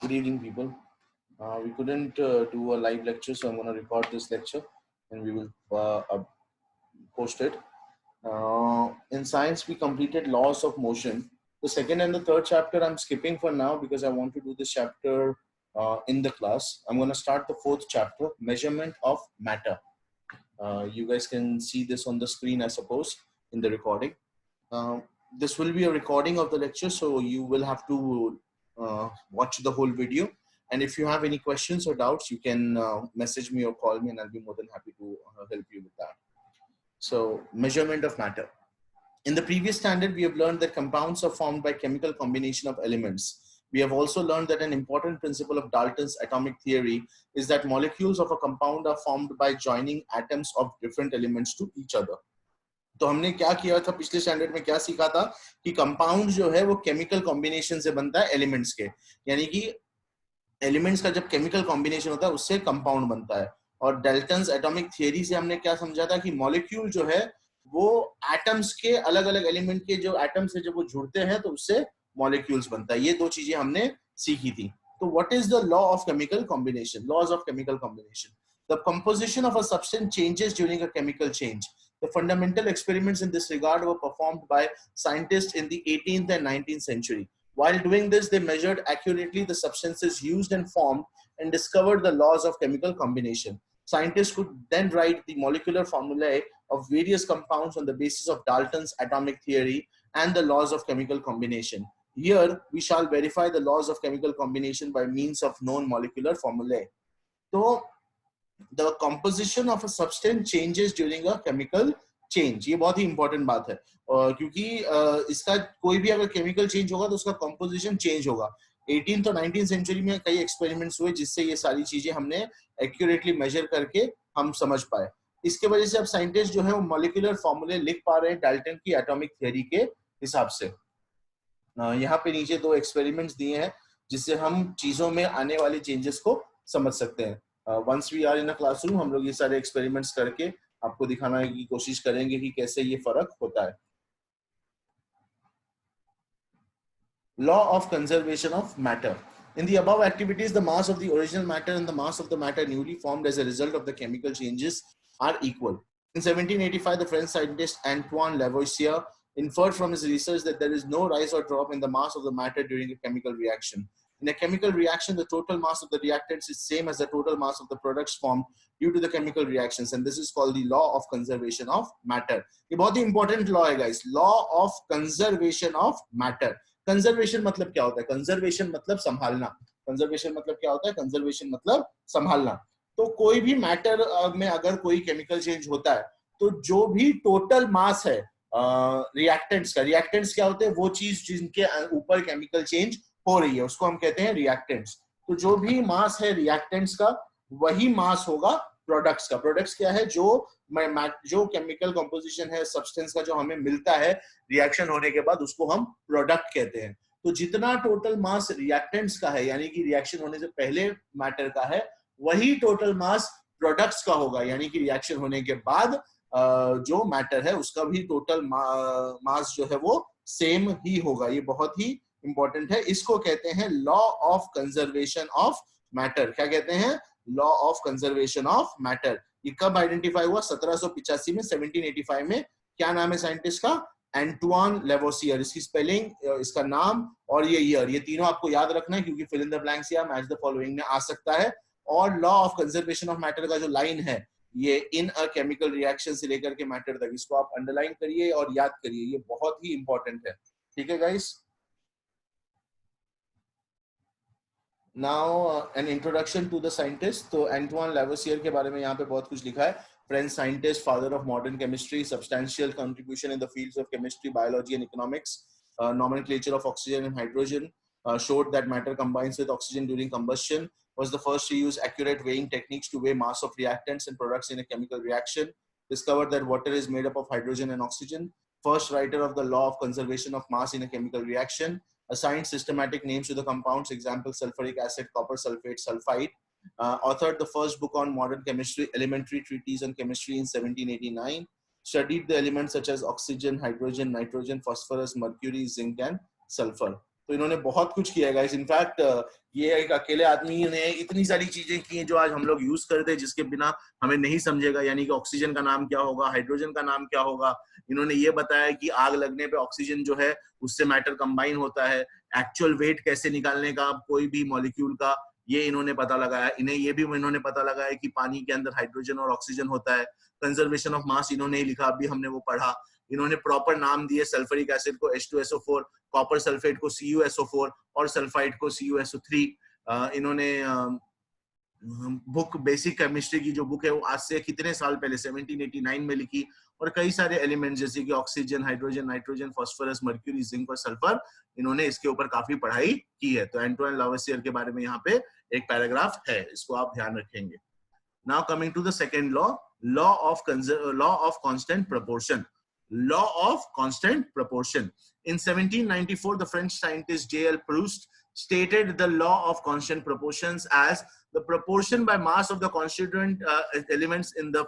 Good evening, people. We couldn't do a live lecture, so I'm going to record this lecture and we will post it. In science, we completed laws of motion. The second and the third chapter I'm skipping for now because I want to do this chapter in the class. I'm going to start the fourth chapter, measurement of matter. You guys can see this on the screen, I suppose, in the recording. This will be a recording of the lecture, so you will have to watch the whole video. And if you have any questions or doubts, you can message me or call me and I'll be more than happy to help you with that. So, measurement of matter. In the previous standard, we have learned that compounds are formed by chemical combination of elements. We have also learned that an important principle of Dalton's atomic theory is that molecules of a compound are formed by joining atoms of different elements to each other. तो हमने क्या किया था पिछले standard में, क्या सीखा था कि कंपाउंड जो है वो केमिकल कॉम्बिनेशन से बनता है एलिमेंट्स के, यानी कि एलिमेंट्स का जब केमिकल कॉम्बिनेशन होता है उससे कंपाउंड बनता है. और डाल्टन्स एटॉमिक थियरी से हमने क्या समझा था कि मॉलिक्यूल जो है वो एटम्स के अलग अलग एलिमेंट के जो एटम्स है जब वो जुड़ते हैं तो उससे मॉलिक्यूल्स बनता है. ये दो चीजें हमने सीखी थी. तो what is the law of chemical combination? Laws of chemical combination. The composition of a substance changes during a chemical change. The fundamental experiments in this regard were performed by scientists in the 18th and 19th century. While doing this, they measured accurately the substances used and formed and discovered the laws of chemical combination. Scientists could then write the molecular formulae of various compounds on the basis of Dalton's atomic theory and the laws of chemical combination. Here, we shall verify the laws of chemical combination by means of known molecular formulae. So, the composition of a substance changes during a chemical change. ये बहुत ही important बात है क्योंकि इसका कोई भी अगर chemical change होगा तो उसका composition change होगा. 18th और 19th century में कई experiments हुए जिससे ये सारी चीजें हमने accurately measure करके हम समझ पाए. इसके वजह से अब साइंटिस्ट जो है वो molecular formulae लिख पा रहे हैं डाल्टन की atomic theory के हिसाब से. यहाँ पे नीचे दो experiments दिए हैं जिससे हम चीजों में आने वाली changes को समझ सकते हैं. Once we are in a classroom, हम लोग ये सारे experiments करके आपको दिखाने की कोशिश करेंगे कि कैसे ये फर्क होता है. Law of conservation of matter. In the above activities, the mass of the original matter and the mass of the matter newly formed as a result of the chemical changes are equal. In 1785, the French scientist Antoine Lavoisier inferred from his research that there is no rise or drop in the mass of the matter during a chemical reaction. In a chemical reaction, the total mass of the reactants is same as the total mass of the products formed due to the chemical reactions, and this is called the law of conservation of matter. ये बहुत ही important law है guys. Law of conservation of matter. Conservation मतलब क्या होता है? Conservation मतलब संभालना. Conservation मतलब क्या होता है? Conservation मतलब संभालना. तो कोई भी मैटर में अगर कोई केमिकल चेंज होता है तो जो भी टोटल मास है रिएक्टेंट्स का, रिएक्टेंट्स क्या होते हैं? वो चीज जिनके ऊपर केमिकल चेंज हो रही है उसको हम कहते हैं रिएक्टेंट्स. तो जो भी मास है रिएक्टेंट्स का वही मास होगा प्रोडक्ट्स का. प्रोडक्ट्स क्या है? जो केमिकल कंपोजिशन है सब्सटेंस का जो हमें मिलता है रिएक्शन होने के बाद उसको हम प्रोडक्ट कहते हैं. तो जितना टोटल मास रिएक्टेंट्स का है यानी कि रिएक्शन होने से पहले मैटर का है वही टोटल मास प्रोडक्ट्स का होगा, यानी कि रिएक्शन होने के बाद जो मैटर है उसका भी टोटल मास जो है वो सेम ही होगा. ये बहुत ही इंपॉर्टेंट है. इसको कहते हैं law of conservation of matter. क्या कहते हैं? Law of conservation of matter. ये कब आइडेंटिफाई हुआ? 1785 में. 1785 में. क्या नाम है साइंटिस्ट का? एंटवान लेवोसियर. इसकी स्पेलिंग, इसका नाम और ये ईयर, ये तीनों आपको याद रखना है क्योंकि फिल इन द ब्लैंक्स या मैच द फॉलोइंग में आ सकता है. और law of conservation of matter का जो लाइन है ये इन अ केमिकल रिएक्शन से लेकर के मैटर तक, इसको आप अंडरलाइन करिए और याद करिए. ये बहुत ही इंपॉर्टेंट है. ठीक है guys. Now an introduction to the scientist. तो एंटवान लेवोसियर के बारे में यहाँ पे बहुत कुछ लिखा है. French scientist, father of modern chemistry, substantial contribution in the fields of chemistry, biology, and economics. Nomenclature of oxygen and hydrogen. Showed that matter combines with oxygen during combustion. Was the first to use accurate weighing techniques to weigh mass of reactants and products in a chemical reaction. Discovered that water is made up of hydrogen and oxygen. First writer of the law of conservation of mass in a chemical reaction. Assigned systematic names to the compounds, example sulfuric acid, copper sulfate, sulfide. Authored the first book on modern chemistry, Elementary Treatise on Chemistry in 1789. Studied the elements such as oxygen, hydrogen, nitrogen, phosphorus, mercury, zinc, and sulfur. तो इन्होंने बहुत कुछ किया है guys. In fact ये एक अकेले आदमी ने इतनी सारी चीजें की हैं जो आज हम लोग यूज करते हैं, जिसके बिना हमें नहीं समझेगा। यानी कि ऑक्सीजन का नाम क्या होगा, हाइड्रोजन का नाम क्या होगा। इन्होंने ये बताया कि आग लगने पे ऑक्सीजन जो है उससे मैटर कंबाइन होता है। एक्चुअल वेट कैसे निकालने का कोई भी मॉलिक्यूल का, ये इन्होंने पता लगाया। इन्हें ये भी इन्होंने पता लगाया कि पानी के अंदर हाइड्रोजन और ऑक्सीजन होता है। कंजर्वेशन ऑफ मास इन्होंने ही लिखा, अभी हमने वो पढ़ा। इन्होंने प्रॉपर नाम दिए सल्फ्यूरिक एसिड को H2SO4, कॉपर सल्फेट को CuSO4 और सल्फाइड को CuSO3। इन्होंने बुक बेसिक केमिस्ट्री की जो बुक है वो आज से कितने साल पहले 1789 में लिखी, और कई सारे एलिमेंट्स जैसे कि oxygen, hydrogen, nitrogen, phosphorus, mercury, zinc और सल्फर, इन्होंने इसके ऊपर काफी पढ़ाई की है। तो एंटोइन लावसियर के बारे में यहाँ पे एक पैराग्राफ है, इसको आप ध्यान रखेंगे। Now coming to the second law, law of constant proportion. Law of constant proportion. In 1794, the French scientist J.L. Proust stated the law of constant proportions as the proportion by mass of the constituent elements in the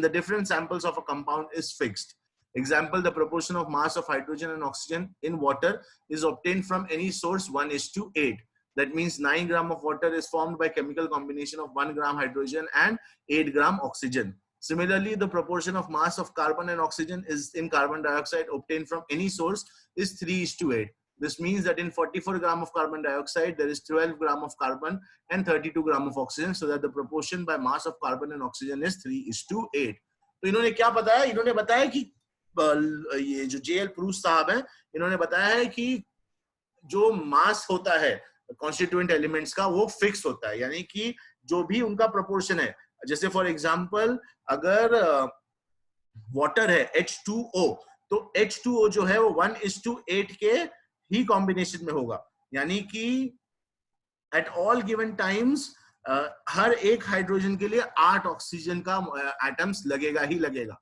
different samples of a compound is fixed. Example: the proportion of mass of hydrogen and oxygen in water is obtained from any source 1:8. That means 9 gram of water is formed by chemical combination of 1 gram hydrogen and 8 gram oxygen. Similarly, the proportion of mass of carbon and oxygen is in carbon dioxide obtained from any source is 3:8. This means that in 44 gram of carbon dioxide, there is 12 gram of carbon and 32 gram of oxygen, so that the proportion by mass of carbon and oxygen is 3:8. तो इन्होंने क्या बताया? इन्होंने बताया कि ये जो JL Proust साहब हैं, इन्होंने बताया है कि जो मास होता है कॉन्स्टिट्यूएंट एलिमेंट्स का वो फिक्स होता है। यानी कि जो भी उनका प्रोपोर्शन है, जैसे फॉर एग्जांपल अगर वाटर है H2O, तो H2O जो है वो 1:8 के ही कॉम्बिनेशन में होगा। यानी कि एट ऑल गिवन टाइम्स हर एक हाइड्रोजन के लिए 8 ऑक्सीजन का एटम्स लगेगा ही लगेगा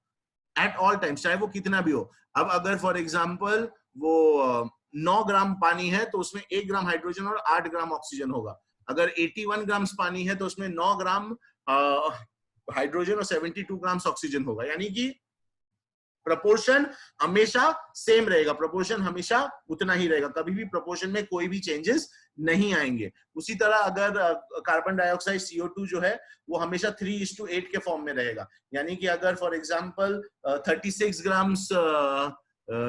एट ऑल टाइम्स, चाहे वो कितना भी हो। अब अगर फॉर एग्जांपल वो 9 ग्राम पानी है तो उसमें 1 ग्राम हाइड्रोजन और 8 ग्राम ऑक्सीजन होगा। अगर 81 ग्राम पानी है तो उसमें 9 ग्राम हाइड्रोजन और 72 ग्राम ऑक्सीजन होगा। यानी कि प्रोपोर्शन हमेशा सेम रहेगा, प्रोपोर्शन हमेशा उतना ही रहेगा, कभी भी प्रोपोर्शन में कोई भी चेंजेस नहीं आएंगे। उसी तरह अगर कार्बन डाइऑक्साइड CO2 जो है वो हमेशा 3:8 के फॉर्म में रहेगा। यानी कि अगर फॉर एग्जांपल 36 ग्राम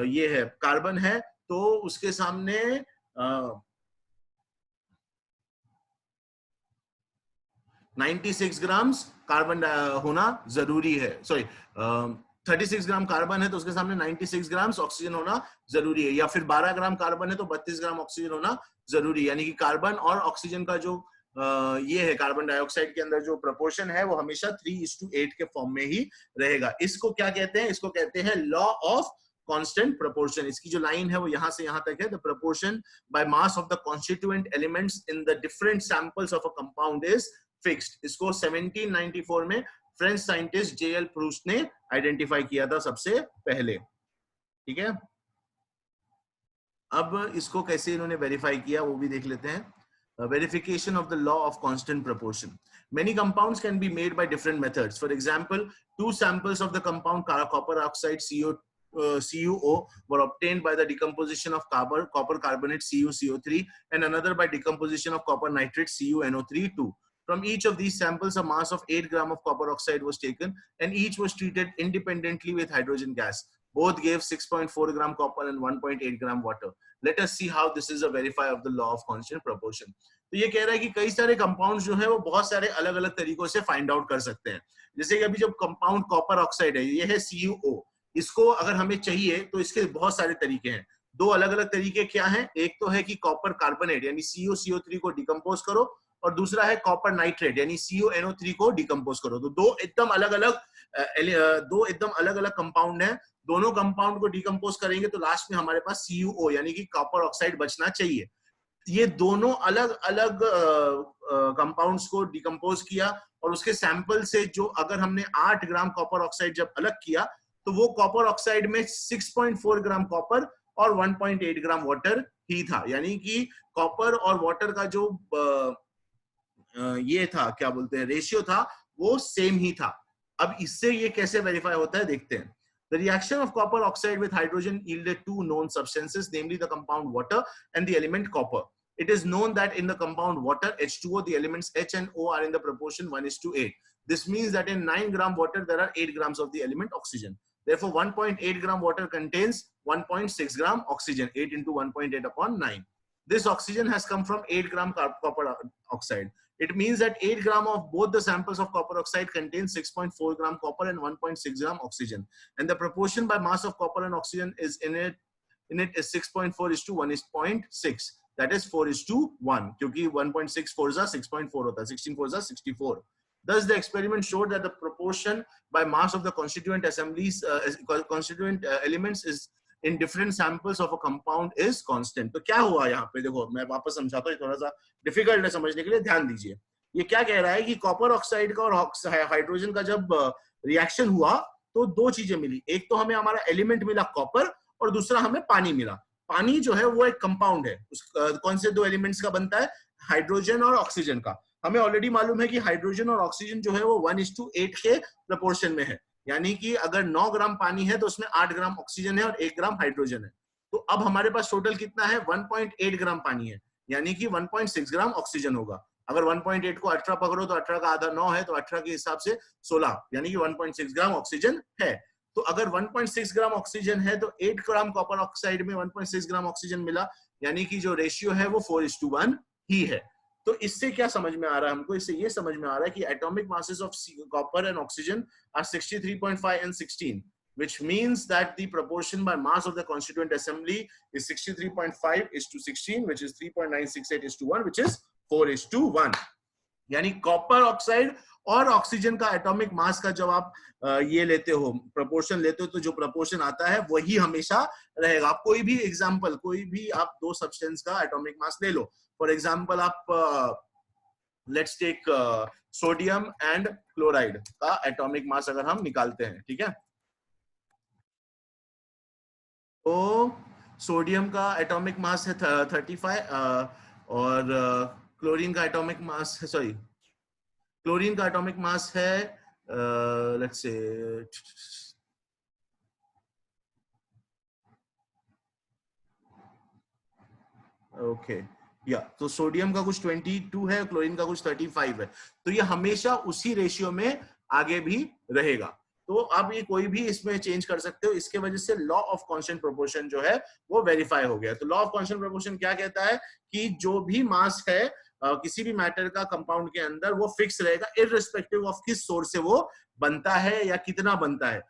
ये है कार्बन है तो उसके सामने 96 ग्राम कार्बन होना जरूरी है। सॉरी 36 ग्राम कार्बन है तो उसके सामने 96 ग्राम ऑक्सीजन होना जरूरी है। या फिर 12 ग्राम कार्बन है तो 32 ग्राम ऑक्सीजन होना जरूरी है। यानी कि कार्बन और ऑक्सीजन का जो ये है कार्बन डाइऑक्साइड के अंदर जो प्रोपोर्शन है वो हमेशा 3:8 के फॉर्म में ही रहेगा। इसको क्या कहते हैं? इसको कहते हैं लॉ ऑफ कांस्टेंट प्रोपोर्शन। इसकी जो लाइन है वो यहां से यहां तक है, the proportion by mass of the constituent elements in the different samples of a compound is fixed. इसको 1794 में फ्रेंच साइंटिस्ट जेएल प्रूस्ट ने आइडेंटिफाई किया था सबसे पहले। ठीक है, अब इसको कैसे इन्होंने वेरीफाई किया वो भी देख लेते हैं। Verification of the law of constant proportion. Many compounds can be made by different methods. For example, 2 samples of the compound copper oxide CuO were obtained by the decomposition of copper carbonate CuCO3 and another by decomposition of copper nitrate CuNO3 2. From each of these samples, a mass of 8 gram of copper oxide was taken and each was treated independently with hydrogen gas. Both gave 6.4 gram copper and 1.8 gram water. Let us see how this is a verify of the law of constant proportion. तो ये कह रहा है कि कई सारे compounds जो है वो बहुत सारे अलग अलग तरीकों से फाइंड आउट कर सकते हैं। जैसे कि अभी जब कंपाउंड कॉपर ऑक्साइड है, ये है CuO, इसको अगर हमें चाहिए तो इसके बहुत सारे तरीके हैं। 2 अलग अलग तरीके क्या हैं? एक तो है कि कॉपर कार्बोनेट यानी CuCO3 को डिकम्पोज करो और दूसरा है कॉपर नाइट्रेट यानी CuNO3 को डिकम्पोज करो। तो दो एकदम अलग अलग कंपाउंड है। दोनों कंपाउंड को डिकम्पोज करेंगे तो लास्ट में हमारे पास CuO यानी कि कॉपर ऑक्साइड बचना चाहिए। ये दोनों अलग अलग कंपाउंड्स को डिकम्पोज किया और उसके सैंपल से जो अगर हमने 8 ग्राम कॉपर ऑक्साइड जब अलग किया तो वो कॉपर ऑक्साइड में 6.4 ग्राम कॉपर और 1.8 ग्राम वाटर ही था। यानी कि कॉपर और वाटर का जो ये था क्या बोलते हैं रेशियो था वो सेम ही था। अब इससे ये कैसे वेरीफाई होता है देखते हैं। The reaction of copper oxide with hydrogen yielded two known substances, namely the compound water and the element copper. It is known that in the compound water, H2O, the elements H and O are in the proportion 1:8. This means that in 9 gram water, there are 8 grams of the element oxygen. Therefore, 1.8 gram water contains 1.6 gram oxygen, 8 into 1.8 upon 9. This oxygen has come from 8 gram copper oxide. It means that 8 gram of both the samples of copper oxide contain 6.4 gram copper and 1.6 gram oxygen. And the proportion by mass of copper and oxygen is in it is 6.4 is to 1.6. That is 4:1. Because 1.64 is 6.4 hota, 16 4 is 64. Thus, the experiment showed that the proportion by mass of the constituent assemblies, constituent elements is in different samples of a compound is constant. तो क्या हुआ यहाँ पे, देखो मैं वापस समझाता हूँ, थोड़ा सा डिफिकल्ट है समझने के लिए, ध्यान दीजिए. ये क्या कह रहा है कि कॉपर ऑक्साइड का और हाइड्रोजन का जब रिएक्शन हुआ तो दो चीजें मिली. एक तो हमें हमारा एलिमेंट मिला कॉपर और दूसरा हमें पानी मिला. पानी जो है वो एक कंपाउंड है. कौन से दो एलिमेंट्स का बनता है? हाइड्रोजन और ऑक्सीजन का. हमें ऑलरेडी मालूम है कि हाइड्रोजन और ऑक्सीजन जो है वो 1:8 के प्रपोर्शन में है. यानी कि अगर 9 ग्राम पानी है तो उसमें 8 ग्राम ऑक्सीजन है और 1 ग्राम हाइड्रोजन है. तो अब हमारे पास टोटल कितना है? 1.8 ग्राम पानी है, यानी कि 1.6 ग्राम ऑक्सीजन होगा. अगर 1.8 को 18 पकड़ो तो 18 का आधा 9 है, तो 18 के हिसाब से 16, यानी कि 1.6 ग्राम ऑक्सीजन है. तो अगर 1.6 ग्राम ऑक्सीजन है तो 8 ग्राम कॉपर ऑक्साइड में 1.6 ग्राम ऑक्सीजन मिला, यानी कि जो रेशियो है वो 4:1 ही है. तो इससे क्या समझ में आ रहा है हमको? इससे ये समझ में आ रहा है कि atomic masses of copper and oxygen are 63.5 and 16, which means that the proportion by mass of the constituent assembly is 63.5:16, which is 3.968:1, which is 4:1. यानी कॉपर ऑक्साइड और ऑक्सीजन का एटॉमिक मास का जब आप ये लेते हो, प्रोपोर्शन लेते हो, तो जो प्रोपोर्शन आता है वही हमेशा रहेगा. आप कोई भी एग्जांपल, कोई भी आप दो सब्सटेंस का एटॉमिक मास ले लो. फॉर एग्जांपल आप let's take sodium and chloride का एटॉमिक मास अगर हम निकालते हैं, ठीक है, तो सोडियम का एटॉमिक मास है 35 और क्लोरीन का एटॉमिक मास है, सॉरी, क्लोरीन का एटॉमिक मास है लेट्स से ओके या तो सोडियम का कुछ 22 है, क्लोरीन का कुछ 35 है. तो ये हमेशा उसी रेशियो में आगे भी रहेगा. तो आप ये कोई भी इसमें चेंज कर सकते हो. इसके वजह से लॉ ऑफ कांस्टेंट प्रोपोर्शन जो है वो वेरीफाई हो गया. तो लॉ ऑफ कांस्टेंट प्रोपोर्शन क्या कहता है कि जो भी मास है किसी भी मैटर का कंपाउंड के अंदर वो फिक्स रहेगा, इररिस्पेक्टिव ऑफ किस सोर्स से वो बनता है या कितना बनता है.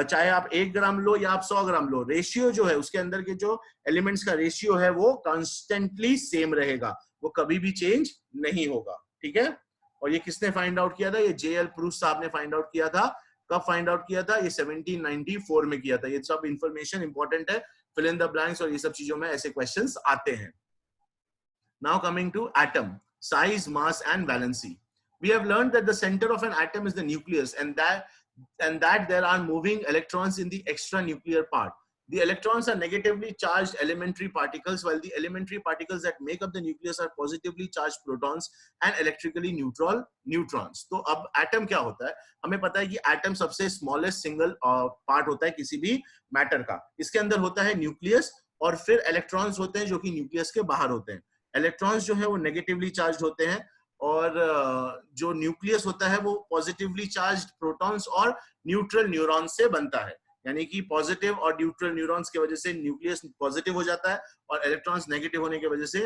चाहे आप 1 ग्राम लो या आप 100 ग्राम लो, रेशियो जो है उसके अंदर के जो एलिमेंट्स का रेशियो है वो कांस्टेंटली सेम रहेगा, वो कभी भी चेंज नहीं होगा. ठीक है. और ये किसने फाइंड आउट किया था? ये जेएल प्रूस्ट साहब ने फाइंड आउट किया था. कब फाइंड आउट किया था? ये 1794 में किया था. ये सब इंफॉर्मेशन इंपॉर्टेंट है, फिल इन द ब्लैंक्स, और ये सब चीजों में ऐसे क्वेश्चंस आते हैं. Now coming to atom, size, mass and valency. We have learned that the center of an atom is the nucleus, and that there are moving electrons in the extranuclear part. The electrons are negatively charged elementary particles, while the elementary particles that make up the nucleus are positively charged protons and electrically neutral neutrons. तो अब atom क्या होता है? हमें पता है कि atom सबसे smallest single part होता है किसी भी matter का. इसके अंदर होता है न्यूक्लियस और फिर इलेक्ट्रॉन्स होते हैं जो कि न्यूक्लियस के बाहर होते हैं. इलेक्ट्रॉन्स जो है वो नेगेटिवली चार्ज होते हैं और जो न्यूक्लियस होता है वो पॉजिटिवली चार्ज प्रोटॉन्स और न्यूट्रल न्यूरॉन्स से बनता है. यानी कि पॉजिटिव और न्यूट्रल न्यूरॉन्स की वजह से न्यूक्लियस पॉजिटिव हो जाता है और इलेक्ट्रॉन्स नेगेटिव होने की वजह से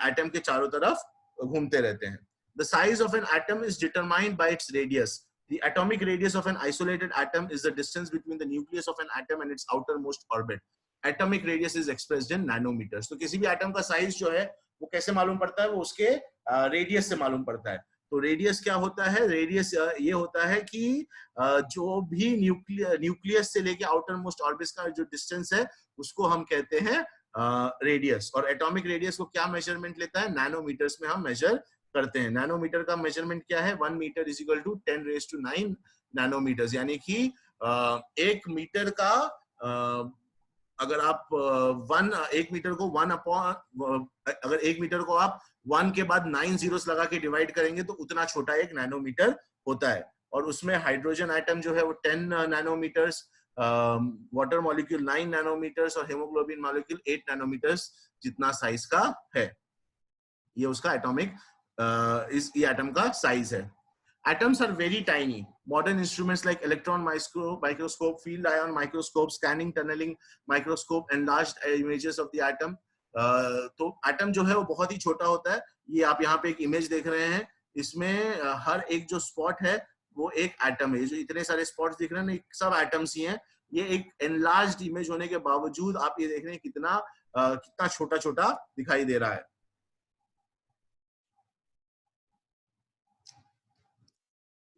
एटम के चारों तरफ घूमते रहते हैं. The size of an atom is determined by its radius. The atomic radius of an isolated atom is the distance between the nucleus of an atom and its outermost orbit. Atomic radius is expressed in nanometers. तो किसी भी atom का size जो है वो कैसे मालूम पड़ता है? वो उसके रेडियस से मालूम पड़ता है. तो रेडियस क्या होता है? रेडियस ये होता है कि जो भी न्यूक्लियस से लेके आउटर मोस्ट ऑर्बिट का जो डिस्टेंस है उसको हम कहते हैं रेडियस. और एटॉमिक रेडियस को क्या मेजरमेंट लेता है? नैनोमीटर्स में हम मेजर करते हैं. नैनोमीटर का मेजरमेंट क्या है? 1 metre is equal to 10⁻⁹ nanometres. यानी कि 1 मीटर का अगर आप 1 मीटर को 1 अपॉन, अगर 1 मीटर को आप 1 के बाद 9 जीरोस लगा के डिवाइड करेंगे तो उतना छोटा एक नैनोमीटर होता है. और उसमें हाइड्रोजन एटम जो है वो 10 नैनोमीटर्स, वाटर मॉलिक्यूल 9 नैनोमीटर्स और हेमोग्लोबिन मॉलिक्यूल 8 नैनोमीटर्स जितना साइज का है। ये उसका एटॉमिक इस ये एटम का साइज है। Atoms are very tiny. Modern instruments like electron microscope, field ion microscope, scanning tunneling microscope, enlarged images of the atom. तो एटम जो है वो बहुत ही छोटा होता है। ये आप यहाँ पे एक इमेज देख रहे हैं, इसमें हर एक जो स्पॉट है वो एक एटम है। जो इतने सारे स्पॉट्स दिख रहे हैं ना, सब एटम्स ही हैं। ये एक एनलार्ज्ड इमेज होने के बावजूद आप ये देख रहे हैं कितना छोटा छोटा दिखाई दे रहा है।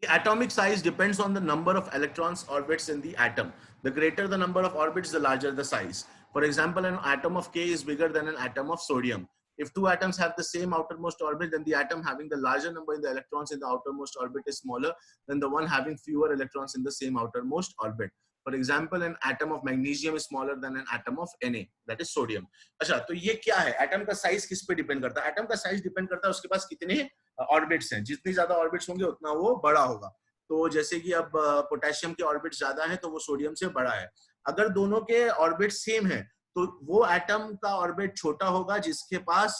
The atomic size depends on the number of electrons orbits in the atom. The greater the number of orbits, the larger the size. For example, an atom of K is bigger than an atom of sodium. If two atoms have the same outermost orbit, then the atom having the larger number in the electrons in the outermost orbit is smaller than the one having fewer electrons in the same outermost orbit. For example, an atom of magnesium is smaller than an atom of Na, that is sodium. अच्छा, तो ये क्या है? Atom का size किस पे depend करता है? एटम का साइज डिपेंड करता है उसके पास कितने ऑर्बिट्स हैं। जितनी ज्यादा ऑर्बिट्स होंगे उतना वो बड़ा होगा। तो जैसे कि अब पोटेशियम के ऑर्बिट्स ज्यादा है तो वो सोडियम से बड़ा है। अगर दोनों के ऑर्बिट सेम है तो वो एटम का ऑर्बिट छोटा होगा जिसके पास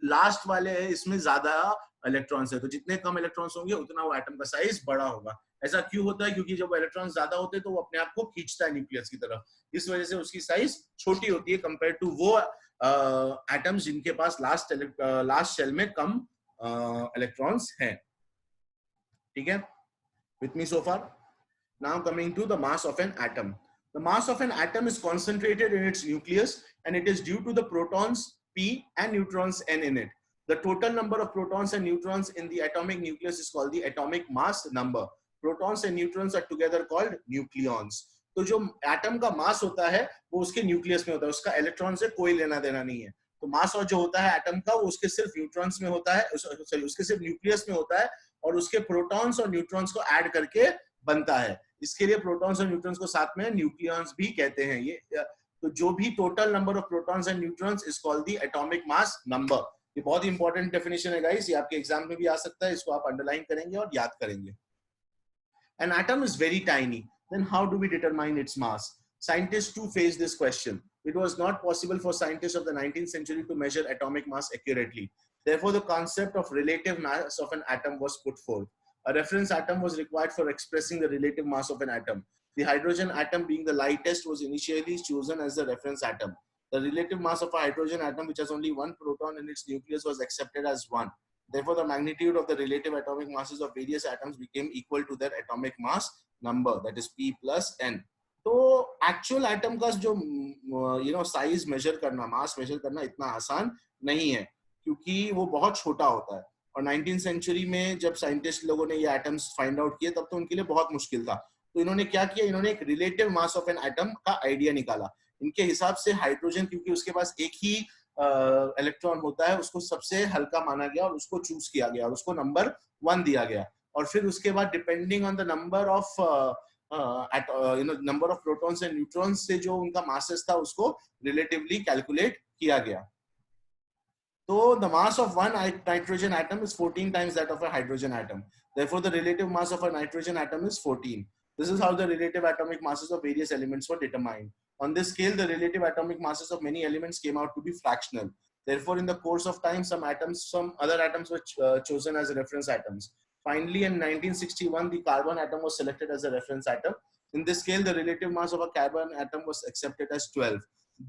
लास्ट वाले इसमें ज्यादा इलेक्ट्रॉन्स है। तो जितने कम इलेक्ट्रॉन्स होंगे उतना वो एटम का साइज बड़ा होगा। ऐसा क्यों होता है? क्योंकि जब इलेक्ट्रॉन्स ज्यादा होते हैं तो वो अपने आप को खींचता है न्यूक्लियस की तरफ, इस वजह से उसकी साइज छोटी होती है कंपेयर टू वो एटम्स जिनके पास लास्ट शेल में कम इलेक्ट्रॉन्स हैं। ठीक है, with me so far? Now coming to the mass of an atom. The mass of an atom is concentrated in its nucleus and it is due to the protons P and neutrons N in it. The total number of protons and neutrons in the atomic nucleus is called the atomic mass number. Protons and neutrons are together called nucleons. तो जो atom का मास होता है वो उसके nucleus में होता है, उसका इलेक्ट्रॉन से कोई लेना देना नहीं है। तो मास और जो होता है एटम का वो उसके सिर्फ न्यूट्रॉन्स में होता है, सॉरी उसके सिर्फ न्यूक्लियस में होता है और उसके प्रोटॉन्स और न्यूट्रॉन्स को ऐड करके बनता है। इसके लिए प्रोटॉन्स और न्यूट्रॉन्स को साथ में न्यूक्लियॉन्स भी कहते हैं। ये तो जो भी total number of protons and neutrons is called the atomic mass number. ये बहुत इंपॉर्टेंट डेफिनेशन है गाइस, ये आपके एग्जाम में भी आ सकता है, इसको आप अंडरलाइन करेंगे और याद करेंगे। An atom is very tiny. Then how do we determine its mass? Scientists too face this question. It was not possible for scientists of the 19th century to measure atomic mass accurately. Therefore, the concept of relative mass of an atom was put forth. A reference atom was required for expressing the relative mass of an atom. The hydrogen atom, being the lightest, was initially chosen as the reference atom. The relative mass of a hydrogen atom, which has only one proton in its nucleus, was accepted as 1. Therefore, the magnitude of the relative atomic masses of various atoms became equal to their atomic mass number, that is P plus N. तो actual atom का जो size major करना, मास major करना इतना आसान नहीं है क्योंकि वो बहुत छोटा होता है। और 19th सेंचुरी में जब साइंटिस्ट लोगों ने ये एटम्स फाइंड आउट किए तब तो उनके लिए बहुत मुश्किल था। तो इन्होंने क्या किया, इन्होंने एक relative mass of an atom का आइडिया निकाला। इनके हिसाब से हाइड्रोजन, क्योंकि उसके पास एक ही इलेक्ट्रॉन होता है, उसको सबसे हल्का माना गया और उसको चूज किया गया और उसको नंबर 1 दिया गया। और फिर उसके बाद depending on the number of number of protons and neutrons से जो उनका मासेस था उसको रिलेटिवली कैलकुलेट किया गया। So the mass of one nitrogen atom is 14 times that of a hydrogen atom. Therefore, the relative mass of a nitrogen atom is 14. This is how the relative atomic masses of various elements were determined. On this scale, the relative atomic masses of many elements came out to be fractional. Therefore, in the course of time, some other atoms were chosen as reference atoms. Finally, in 1961, the carbon atom was selected as a reference atom. In this scale, the relative mass of a carbon atom was accepted as 12.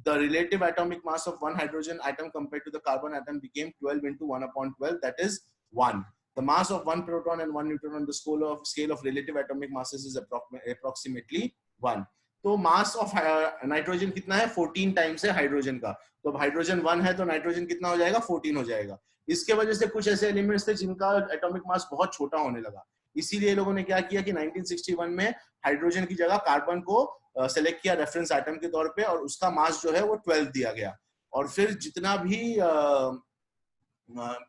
The relative atomic mass of one hydrogen atom compared to the carbon atom became 12 into 1 upon 12, that is 1. The mass of one proton and one neutron on the scale of relative atomic masses is approximately 1. तो mass of nitrogen कितना है? 14 times है hydrogen का। तो अब hydrogen 1 है तो nitrogen कितना हो जाएगा? 14 हो जाएगा। इसके वजह से कुछ ऐसे एलिमेंट्स थे जिनका एटॉमिक मास बहुत छोटा होने लगा। इसीलिए लोगों ने क्या किया कि 1961 में हाइड्रोजन की जगह कार्बन को सेलेक्ट किया रेफरेंस एटम के तौर पे और उसका मास जो है वो 12 दिया गया। और फिर जितना भी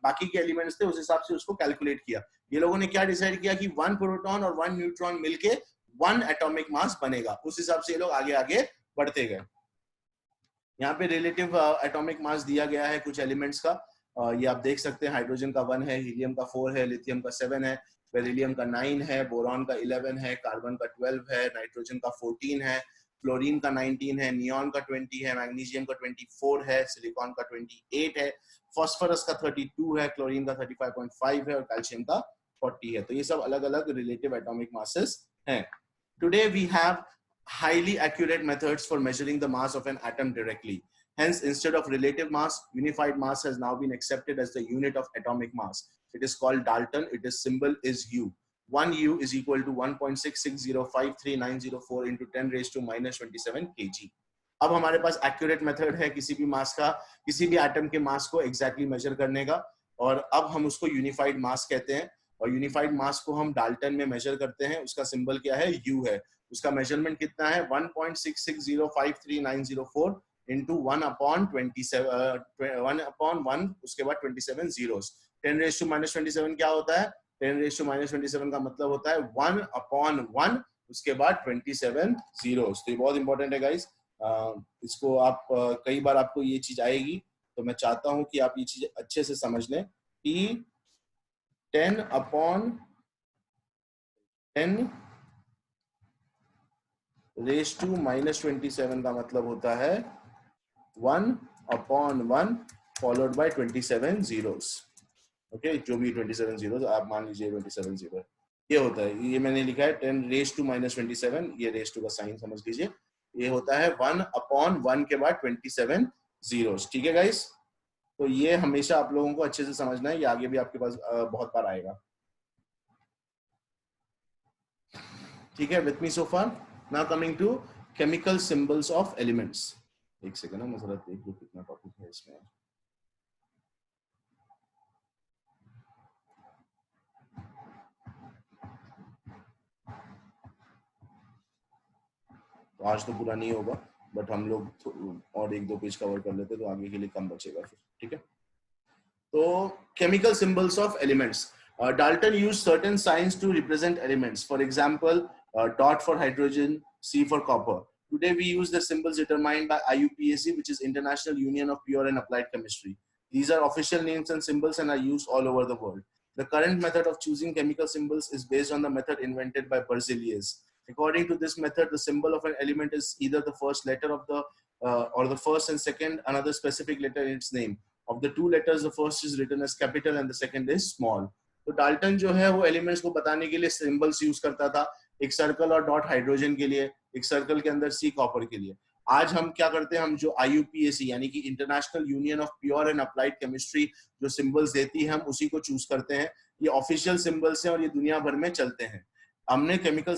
बाकी के एलिमेंट्स थे उस हिसाब से उसको कैलकुलेट किया। ये लोगों ने क्या डिसाइड किया कि 1 प्रोटॉन और 1 न्यूट्रॉन मिलके 1 एटॉमिक मास बनेगा। उस हिसाब से ये लोग आगे आगे बढ़ते गए। यहाँ पे रिलेटिव एटॉमिक मास दिया गया है कुछ एलिमेंट्स का। ये आप देख सकते हैं, हाइड्रोजन का 1 है, हीलियम का 4 है, लिथियम का 7 है, बेरिलियम का 9 है, बोरॉन का 11 है, कार्बन का 12 है, नाइट्रोजन का 14 है, फ्लोरीन का 19 है, नियॉन का 20 है, मैग्नीशियम का 24 है, सिलिकॉन का 28 है, फास्फोरस का 32 है, क्लोरीन का 35.5 है और कैल्शियम का 40 है। तो ये सब अलग अलग रिलेटिव एटॉमिक मासेस हैं। Today we have highly accurate methods for measuring the mass of an atom directly. Hence, instead of relative mass, unified mass has now been accepted as the unit of atomic mass. It is called Dalton. Its symbol is U. 1 U is equal to 1.66053904 into 10 raised to minus 27 kg. अब हमारे पास accurate method है किसी भी mass का, किसी भी atom के mass को exactly measure करने का, और अब हम उसको unified mass कहते हैं, और unified mass को हम Dalton में measure करते हैं। उसका symbol क्या है? U है। उसका मेजरमेंट कितना है? 1.66053904 इंटू 1/1, उसके बाद 27 जीरोस। 10 रेज टू माइनस 27 क्या होता है? 10 रेज टू माइनस 27 का मतलब होता है 1/1, उसके बाद 27 जीरोस। तो ये बहुत इंपॉर्टेंट है गाइस। इसको आप कई बार आपको ये चीज आएगी, तो मैं चाहता हूं कि आप ये चीज अच्छे से समझ लें कि 10/10 रेज टू माइनस 27 का मतलब होता है 1/1 फॉलोड बाय 27 जीरोस। ओके, जो भी 27 जीरोस आप मान लीजिए 27 जीरो ये होता है। ये मैंने लिखा है 10 रेज टू माइनस 27, ये रेज टू का साइन समझ लीजिए। ये होता है 1/1 के बाद 27 जीरोस। ठीक है गाइस, तो ये हमेशा आप लोगों को अच्छे से समझना है, ये आगे भी आपके पास बहुत बार आएगा। ठीक है, with me so far. Now coming to chemical symbols of elements. एक सेकंड, मैं जरा देख लूं कितना टॉपिक है इसमें। तो आज तो पूरा नहीं होगा, बट हम लोग और 1-2 पेज कवर कर लेते तो आगे के लिए कम बचेगा फिर। ठीक है, तो chemical symbols of elements. Dalton used certain signs to represent elements. For example, dot for hydrogen, C for copper. Today we use the symbols determined by IUPAC, which is International Union of Pure and Applied Chemistry. These are official names and symbols and are used all over the world. The current method of choosing chemical symbols is based on the method invented by Berzelius. According to this method, the symbol of an element is either the first letter of the or the first and second another specific letter in its name. Of the two letters, the first is written as capital and the second is small. तो Dalton जो है वो elements को बताने के लिए symbols use करता था, एक सर्कल और डॉट हाइड्रोजन के लिए, एक सर्कल के अंदर सी कॉपर के लिए। आज हम क्या करते हैं, हम जो IUPAC यानी कि international union of pure and applied chemistry जो सिंबल्स देती है, हम उसी को चूज करते हैं। ये ऑफिशियल सिंबल्स हैं और ये दुनिया भर में चलते हैं। हमने केमिकल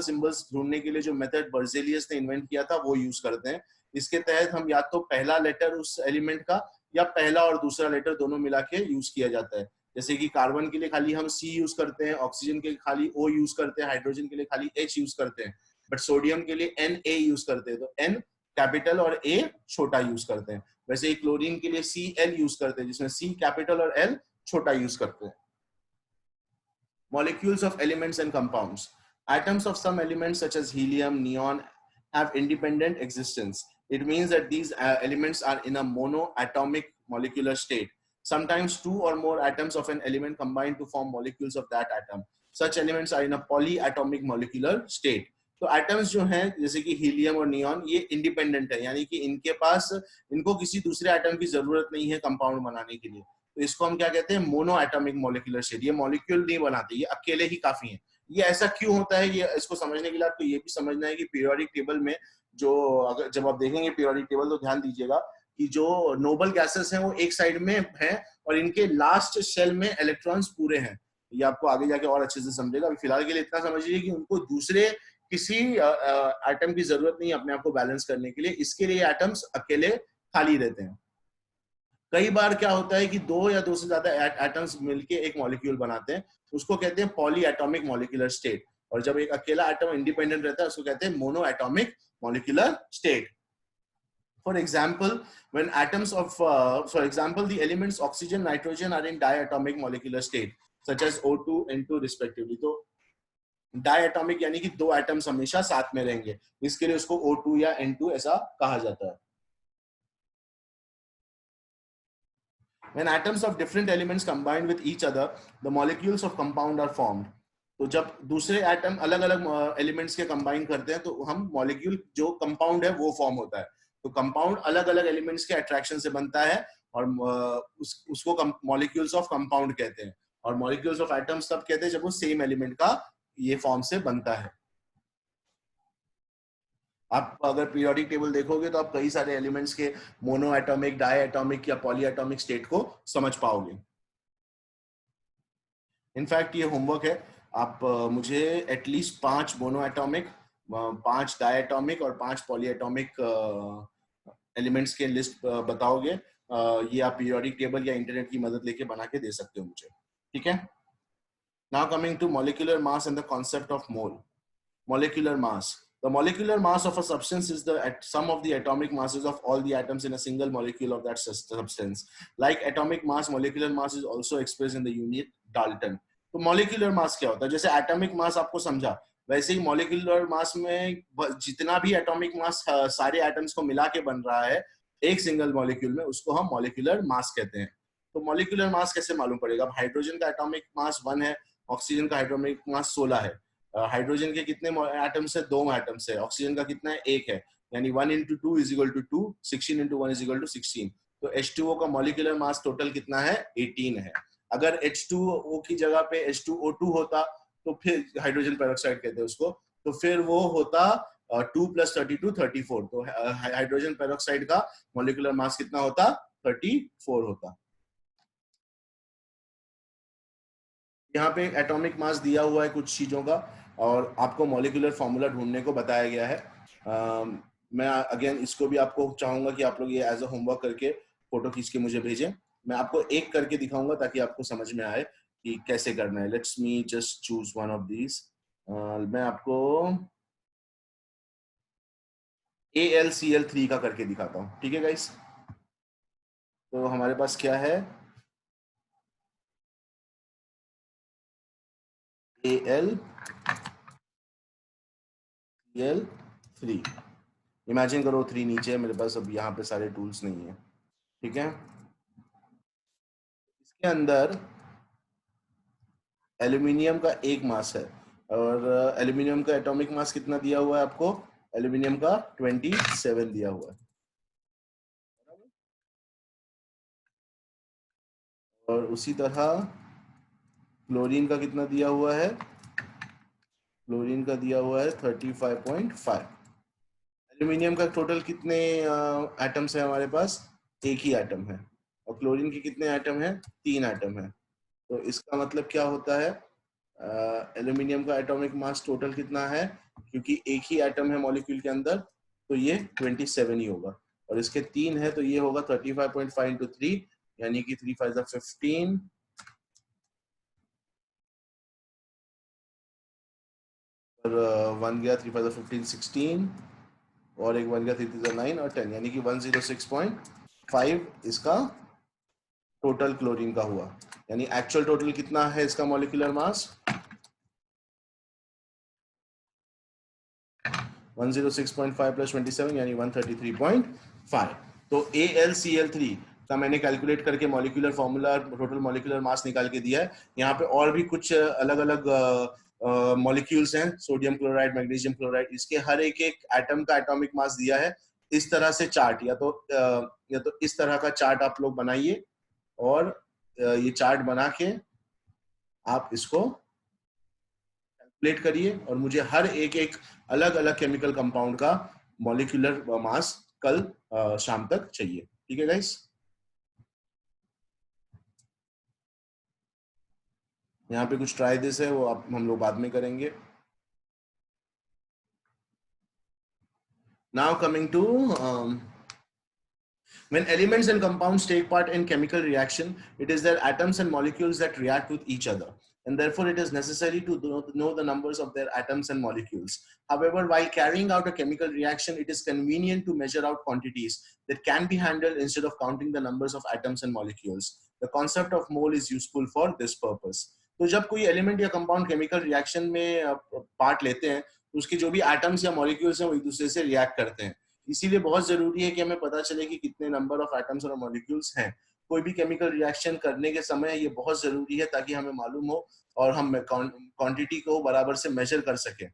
सिंबल्स ढूंढने के लिए जो मेथड बर्जेलियस ने इन्वेंट किया था वो यूज करते हैं। इसके तहत हम या तो पहला लेटर उस एलिमेंट का या पहला और दूसरा लेटर दोनों मिला के यूज किया जाता है। जैसे कि कार्बन के लिए खाली हम C यूज करते हैं, ऑक्सीजन के लिए खाली O यूज करते हैं, हाइड्रोजन के लिए खाली H यूज करते हैं, बट सोडियम के लिए Na यूज करते हैं। तो N कैपिटल और A छोटा यूज करते हैं। वैसे ही क्लोरीन के लिए Cl यूज करते हैं, जिसमें C कैपिटल और L छोटा यूज करते हैं। Molecules of elements and compounds. Atoms of some elements such as helium, neon have independent existence. It means that these elements are in a monoatomic molecular state. Sometimes two or more atoms of an element combine to form molecules of that atom. Such elements are in a polyatomic molecular state. तो atoms जो हैं जैसे कि helium और neon, ये independent है, यानी कि इनको किसी दूसरे एटम की जरूरत नहीं है कंपाउंड बनाने के लिए। तो इसको हम क्या कहते हैं? Mono atomic molecular state. ये मॉलिक्यूल नहीं बनाते, ये अकेले ही काफी हैं। ये ऐसा क्यों होता है, ये इसको समझने के लिए आपको ये भी समझना है कि पीरियोडिक टेबल में अगर जब आप देखेंगे पीरियोडिक टेबल, तो ध्यान दीजिएगा कि जो नोबल गैसेस हैं वो एक साइड में हैं और इनके लास्ट शेल में इलेक्ट्रॉन्स पूरे हैं। ये आपको आगे जाके और अच्छे से समझेगा। अभी फिलहाल के लिए इतना समझिए कि उनको दूसरे किसी एटम की जरूरत नहीं है अपने आप को बैलेंस करने के लिए, इसके लिए एटम्स अकेले खाली रहते हैं। कई बार क्या होता है कि दो या दो से ज्यादा एटम्स मिलके एक मॉलिक्यूल बनाते हैं, उसको कहते हैं पॉली एटॉमिक मॉलिक्यूलर स्टेट। और जब एक अकेला एटम इंडिपेंडेंट रहता है उसको कहते हैं mono atomic molecular state. For example, when atoms of, for example, the elements oxygen, nitrogen are in diatomic molecular state, such as O2, N2 respectively. तो डायटॉमिक यानी कि दो एटम्स हमेशा साथ में रहेंगे, इसके लिए उसको O2 या N2 ऐसा कहा जाता है। When atoms of different elements combine with each other, the molecules of compound are formed. तो जब दूसरे एटम अलग अलग एलिमेंट्स के कंबाइन करते हैं तो हम मॉलिक्यूल जो कंपाउंड है वो फॉर्म होता है. तो कंपाउंड अलग अलग एलिमेंट्स के अट्रैक्शन से बनता है और उसको मॉलिक्यूल्स ऑफ कंपाउंड कहते हैं. और मॉलिक्यूल्स ऑफ एटम्स तब कहते हैं जब वो सेम एलिमेंट का ये फॉर्म से बनता है. आप अगर पीरियोडिक टेबल देखोगे तो आप कई सारे एलिमेंट्स के मोनो एटॉमिक, डाई एटॉमिक या पॉली एटॉमिक स्टेट को समझ पाओगे. इनफैक्ट ये होमवर्क है, आप मुझे at least 5 mono atomic, 5 di atomic और 5 पॉली एटॉमिक एलिमेंट्स के लिस्ट बताओगे. ये आप पीरियोडिक टेबल या इंटरनेट की मदद लेके बना के दे सकते हो मुझे. ठीक है. Now coming to molecular mass and the concept of mole. Molecular mass. The molecular mass of a substance is the sum of the atomic masses of all the atoms in a single molecule of that substance. Like atomic mass, molecular mass is also expressed in the unit Dalton. तो molecular mass क्या होता है? जैसे atomic mass आपको समझा, वैसे ही molecular mass में जितना भी atomic mass सारे atoms को मिला के बन रहा है एक single molecule में, उसको हम molecular mass कहते हैं. तो molecular mass कैसे मालूम पड़ेगा? अब हाइड्रोजन का atomic mass 1 है, ऑक्सीजन का atomic mass 16 है. हाइड्रोजन के कितने एटम्स है? 2 एटम्स है. ऑक्सीजन का कितना है? 1 है. यानी 1 into 2 is equal to 2, 16 into 1 is equal to 16. तो H2O का मॉलिक्यूलर मास टोटल कितना है? 18 है. अगर H2O की जगह पे H2O2 होता तो फिर हाइड्रोजन पेरोक्साइड कहते हैं उसको, तो फिर वो होता 2 + 32 34. तो हाइड्रोजन पेरोक्साइड का मॉलिक्यूलर मास कितना होता? 34 होता. यहाँ पे एटॉमिक मास दिया हुआ है कुछ चीजों का और आपको मॉलिक्यूलर फॉर्मूला ढूंढने को बताया गया है. मैं अगेन इसको भी आपको चाहूंगा कि आप लोग ये एज अ होमवर्क करके फोटो खींच के मुझे भेजें. मैं आपको एक करके दिखाऊंगा ताकि आपको समझ में आए कि कैसे करना है. Let's me just choose one of these. मैं आपको AlCl3 का करके दिखाता हूँ. ठीक है गाइस. तो हमारे पास क्या है? AlCl3. इमेजिन करो 3 नीचे है मेरे पास. अब यहाँ पे सारे टूल्स नहीं है. ठीक है. इसके अंदर एल्यूमिनियम का 1 मास है और एल्यूमिनियम का एटॉमिक मास कितना दिया हुआ है आपको? एल्यूमिनियम का 27 दिया हुआ है. और उसी तरह क्लोरीन का कितना दिया हुआ है? क्लोरीन का दिया हुआ है 35.5. एल्यूमिनियम का टोटल कितने एटम्स है हमारे पास? 1 ही एटम है. और क्लोरीन के कितने एटम है? 3 एटम है. तो इसका मतलब क्या होता है? एल्यूमिनियम का एटॉमिक मास टोटल कितना है? क्योंकि एक ही एटम है मॉलिक्यूल के अंदर तो ये 27 ही होगा. और इसके 3 है तो ये होगा 35.5 into 3 यानी कि 3 5 15 और 1 गया 3 5 15 16 और एक 1 गया 3 3 9 और 10 यानी कि 106.5 इसका टोटल क्लोरीन का हुआ. यानी एक्चुअल टोटल कितना है इसका मॉलिक्यूलर मास? 106.5 + 27 यानी 133.5. तो AlCl3 का मैंने कैलकुलेट करके molecular formula, total molecular mass निकाल के दिया है. यहाँ पे और भी कुछ अलग अलग मॉलिक्यूल्स हैं. सोडियम क्लोराइड, मैग्नीशियम क्लोराइड, इसके हर एक एक एटम का एटॉमिक मास दिया है. इस तरह से चार्ट या तो इस तरह का चार्ट आप लोग बनाइए और ये चार्ट बना के आप इसको कैलकुलेट करिए और मुझे हर एक एक अलग अलग केमिकल कंपाउंड का मॉलिक्यूलर मास कल शाम तक चाहिए. ठीक है गाइस. यहाँ पे कुछ ट्राई दिस है वो हम लोग बाद में करेंगे. Now coming to when elements and compounds take part in chemical reaction, it is their atoms and molecules that react with each other. And therefore, it is necessary to know the numbers of their atoms and molecules. However, while carrying out a chemical reaction, it is convenient to measure out quantities that can be handled instead of counting the numbers of atoms and molecules. The concept of mole is useful for this purpose. तो जब कोई element या compound chemical reaction में part लेते हैं तो उसके जो भी एटम्स या मॉलिक्यूल्स हैं वो एक दूसरे से रिएक्ट करते हैं. इसीलिए बहुत जरूरी है कि हमें पता चले कि कितने नंबर ऑफ एटम्स और मॉलिक्यूल्स हैं. कोई भी केमिकल रिएक्शन करने के समय ये बहुत जरूरी है ताकि हमें मालूम हो और हम क्वांटिटी को बराबर से मेजर कर सकें।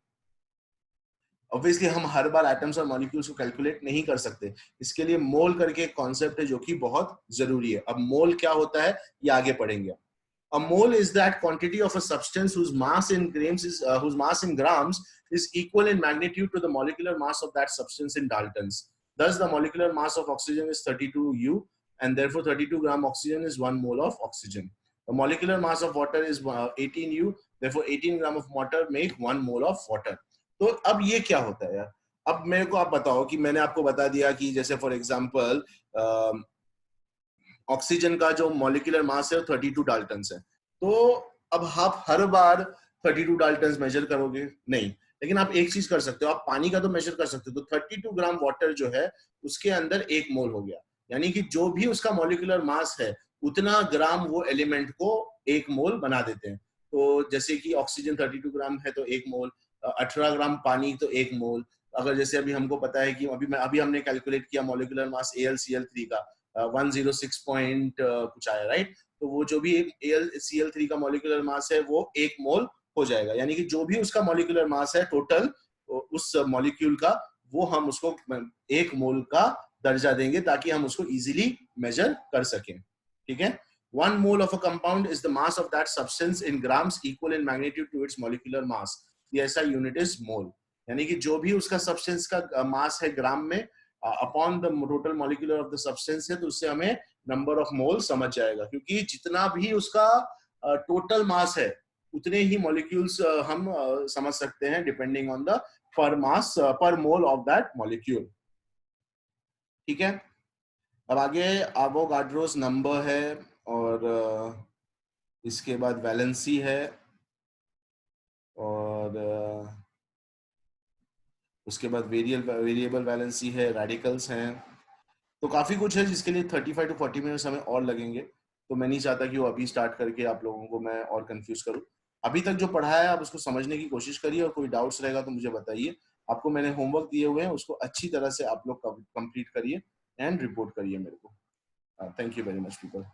ऑब्वियसली हम हर बार एटम्स और मॉलिक्यूल्स को कैलकुलेट नहीं कर सकते, इसके लिए मोल करके एक कॉन्सेप्ट है जो कि बहुत जरूरी है। अब मोल क्या होता है ये आगे पढ़ेंगे। A mole is that quantity of a substance whose mass in grams is equal in magnitude to the molecular mass of that substance in daltons. Thus, the molecular mass of oxygen is 32 U, and therefore 32 gram oxygen is 1 mole of oxygen. The molecular mass of water is 18 U, therefore 18 gram of water make 1 mole of water. तो अब ये क्या होता है यार? अब मेरे को आप बताओ कि मैंने आपको बता दिया कि जैसे फॉर एग्जांपल ऑक्सीजन का जो मॉलिक्यूलर मास है वो 32 डाल्टन्स है, तो अब आप हर बार 32 डाल्टन्स मेजर करोगे नहीं, लेकिन आप एक चीज कर सकते हो, आप पानी का तो मेजर कर सकते हो। तो 32 ग्राम वाटर जो है उसके अंदर 1 मोल हो गया, यानी कि जो भी उसका मॉलिक्यूलर मास है उतना ग्राम वो एलिमेंट को 1 मोल बना देते हैं। तो जैसे कि ऑक्सीजन 32 ग्राम है तो 1 मोल, 18 ग्राम पानी तो 1 मोल। अगर जैसे अभी हमको पता है कि अभी हमने कैलकुलेट किया मॉलिक्यूलर मास AlCl3 का 106 पॉइंट कुछ आया, राइट? तो वो जो भी AlCl3 का मॉलिक्यूलर मास है वो 1 मोल हो जाएगा, यानी कि जो भी उसका मॉलिक्यूलर मास है टोटल उस मॉलिक्यूल का, वो हम उसको 1 मोल का दर्जा देंगे ताकि हम उसको इजीली मेजर कर सकें। ठीक है? 1 mole of a compound is the mass of that substance in grams equal in magnitude to its molecular mass. The SI unit is mole. यानी कि जो भी उसका सब्सटेंस का मास है ग्राम में upon the total molecular of the substance है, तो उससे हमें नंबर ऑफ मोल समझ जाएगा, क्योंकि जितना भी उसका टोटल मास है उतने ही मॉलिक्यूल्स हम समझ सकते हैं डिपेंडिंग ऑन द पर मास पर मोल ऑफ दैट मॉलिक्यूल। ठीक है? अब आगे एवोगाड्रोस नंबर है और इसके बाद वैलेंसी है और उसके बाद वेरिएबल वैलेंसी है, रेडिकल्स हैं, तो काफी कुछ है जिसके लिए 35 to 40 मिनट्स हमें और लगेंगे। तो मैं नहीं चाहता कि वो अभी स्टार्ट करके आप लोगों को मैं और कंफ्यूज करूं। अभी तक जो पढ़ा है आप उसको समझने की कोशिश करिए और कोई डाउट्स रहेगा तो मुझे बताइए। आपको मैंने होमवर्क दिए हुए हैं, उसको अच्छी तरह से आप लोग कंप्लीट करिए एंड रिपोर्ट करिए मेरे को। Thank you very much people.